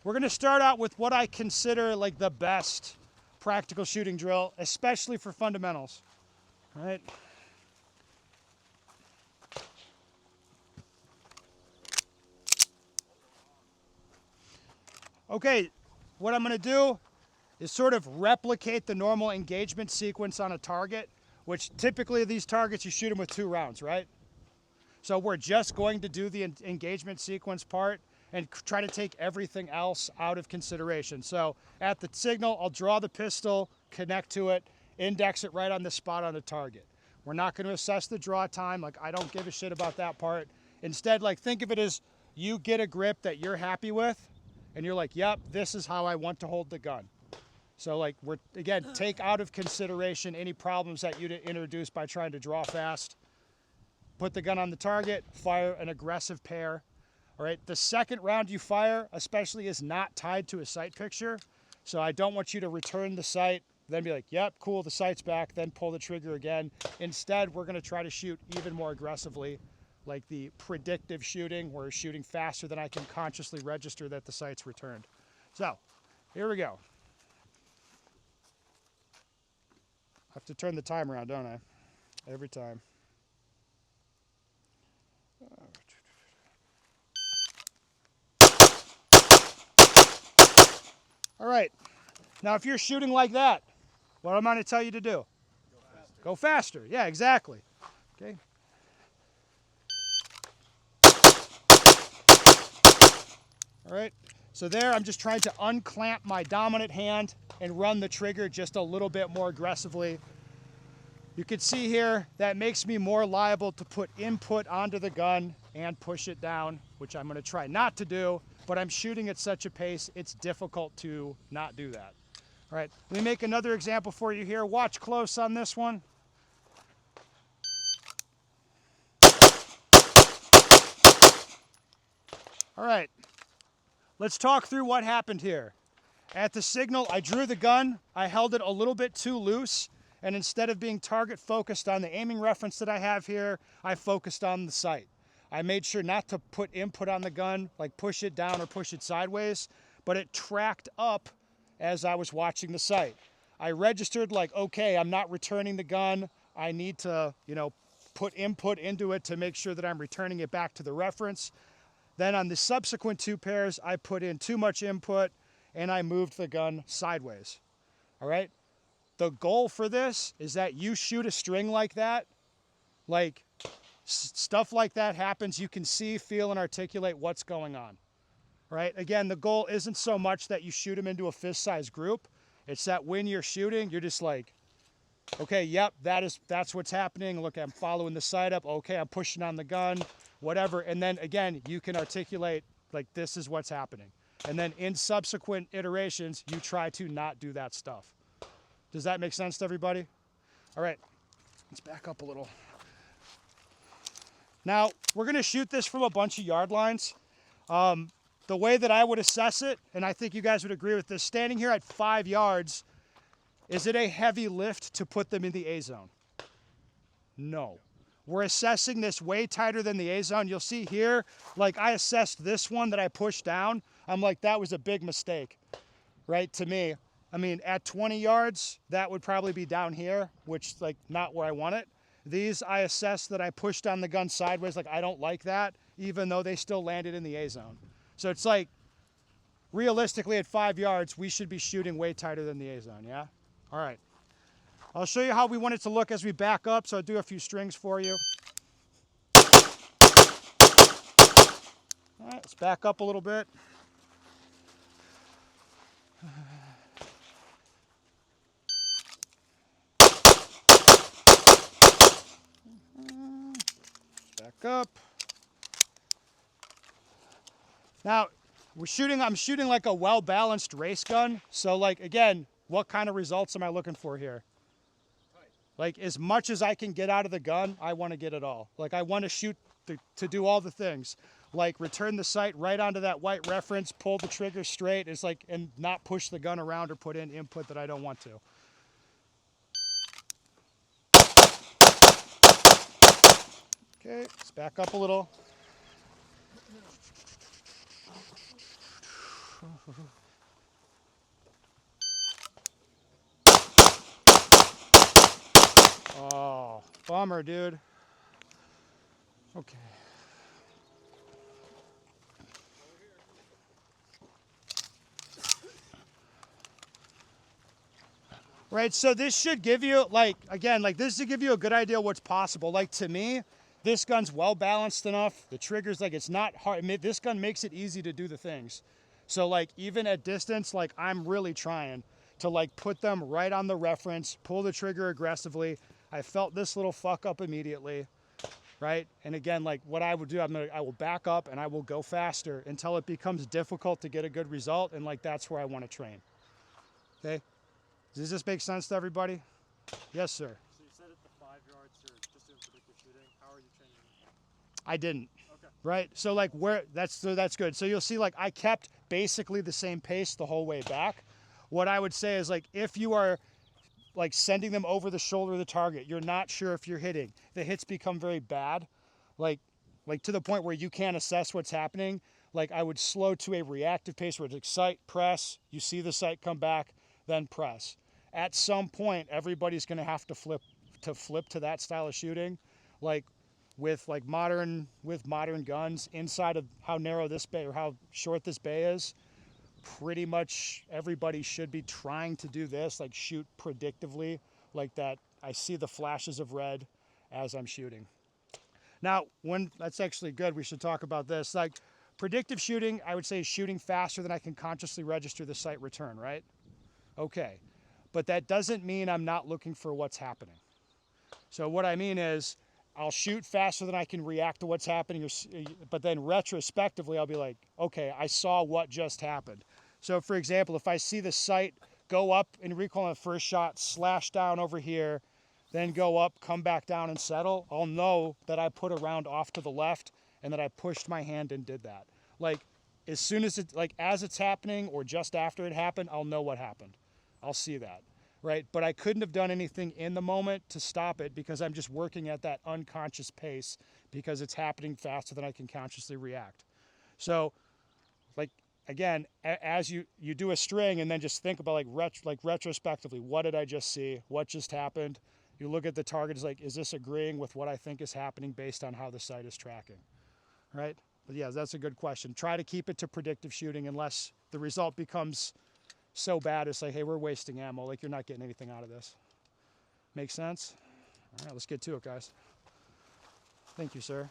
We're going to start out with what I consider like the best practical shooting drill, especially for fundamentals. All right. Okay, what I'm going to do is sort of replicate the normal engagement sequence on a target, which typically these targets you shoot them with 2 rounds, right? So we're just going to do the engagement sequence part and try to take everything else out of consideration. So at the signal, I'll draw the pistol, connect to it, index it right on the spot on the target. We're not going to assess the draw time. Like, I don't give a shit about that part. Instead, like, think of it as you get a grip that you're happy with, and you're like, yep, this is how I want to hold the gun. So like, we're, again, take out of consideration any problems that you'd introduce by trying to draw fast. Put the gun on the target, fire an aggressive pair. All right, the second round you fire, especially, is not tied to a sight picture. So I don't want you to return the sight, then be like, yep, cool, the sight's back, then pull the trigger again. Instead, we're gonna try to shoot even more aggressively, like the predictive shooting, where we're shooting faster than I can consciously register that the sight's returned. So, here we go. I have to turn the time around, don't I? Every time. All right. Now, if you're shooting like that, what am I going to tell you to do? Go faster. Yeah, exactly. Okay. All right. So there, I'm just trying to unclamp my dominant hand and run the trigger just a little bit more aggressively. You can see here that makes me more liable to put input onto the gun and push it down, which I'm going to try not to do, but I'm shooting at such a pace, it's difficult to not do that. All right, let me make another example for you here. Watch close on this one. All right, let's talk through what happened here. At the signal, I drew the gun, I held it a little bit too loose, and instead of being target focused on the aiming reference that I have here, I focused on the sight. I made sure not to put input on the gun, like push it down or push it sideways, but it tracked up as I was watching the sight. I registered like, okay, I'm not returning the gun. I need to, put input into it to make sure that I'm returning it back to the reference. Then on the subsequent 2 pairs, I put in too much input and I moved the gun sideways. All right? The goal for this is that you shoot a string like that, like stuff like that happens, you can see, feel, and articulate what's going on. Right? Again, the goal isn't so much that you shoot them into a fist-sized group. It's that when you're shooting, you're just like, okay, yep, that's what's happening. Look, I'm following the sight up. Okay, I'm pushing on the gun, whatever. And then again, you can articulate like this is what's happening. And then in subsequent iterations, you try to not do that stuff. Does that make sense to everybody? All right, let's back up a little. Now, we're gonna shoot this from a bunch of yard lines. The way that I would assess it, and I think you guys would agree with this, standing here at 5 yards, is it a heavy lift to put them in the A zone? No. We're assessing this way tighter than the A zone. You'll see here, like I assessed this one that I pushed down. I'm like, that was a big mistake, right, to me. I mean, at 20 yards, that would probably be down here, which like not where I want it. These I assessed that I pushed on the gun sideways, like I don't like that, even though they still landed in the A zone. So it's like, realistically at 5 yards, we should be shooting way tighter than the A zone, yeah? All right. I'll show you how we want it to look as we back up, so I'll do a few strings for you. All right, let's back up a little bit. Back up. Now, I'm shooting like a well-balanced race gun. So like, again, what kind of results am I looking for here? Like as much as I can get out of the gun, I want to get it all. Like I want to shoot to do all the things. Like return the sight right onto that white reference, pull the trigger straight, it's like, and not push the gun around or put in input that I don't want to. Okay, let's back up a little. Oh, bummer, dude. Okay. Right, so this should give you, like, again, like this should give you a good idea of what's possible. Like to me, this gun's well balanced enough. The trigger's like, it's not hard. This gun makes it easy to do the things. So like even at distance, like I'm really trying to like put them right on the reference, pull the trigger aggressively. I felt this little fuck up immediately, right? And again, like what I would do, I will back up and I will go faster until it becomes difficult to get a good result. And like, that's where I want to train. Okay. Does this make sense to everybody? Yes, sir. So you said at the 5 yards you're just doing predictive shooting. How are you changing it? I didn't. Okay. Right? So like that's good. So you'll see like I kept basically the same pace the whole way back. What I would say is like if you are like sending them over the shoulder of the target, you're not sure if you're hitting. The hits become very bad. Like to the point where you can't assess what's happening. Like I would slow to a reactive pace where it's like sight, press, you see the sight come back, then press. At some point, everybody's going to have to flip to that style of shooting, like with modern guns. Inside of how narrow this bay or how short this bay is, pretty much everybody should be trying to do this, like shoot predictively, like that. I see the flashes of red as I'm shooting. Now, that's actually good. We should talk about this. Like predictive shooting, I would say is shooting faster than I can consciously register the sight return, right? Okay. But that doesn't mean I'm not looking for what's happening. So what I mean is I'll shoot faster than I can react to what's happening, but then retrospectively I'll be like, okay, I saw what just happened. So for example, if I see the sight go up in recoil on the first shot, slash down over here, then go up, come back down and settle, I'll know that I put a round off to the left and that I pushed my hand and did that. Like as soon as as it's happening or just after it happened, I'll know what happened. I'll see that, right? But I couldn't have done anything in the moment to stop it because I'm just working at that unconscious pace because it's happening faster than I can consciously react. So, like, again, as you do a string and then just think about retrospectively, what did I just see? What just happened? You look at the target, it's like, is this agreeing with what I think is happening based on how the sight is tracking, right? But yeah, that's a good question. Try to keep it to predictive shooting unless the result becomes so bad it's like, hey, we're wasting ammo. Like, you're not getting anything out of this. Make sense? All right, let's get to it, guys. Thank you, sir.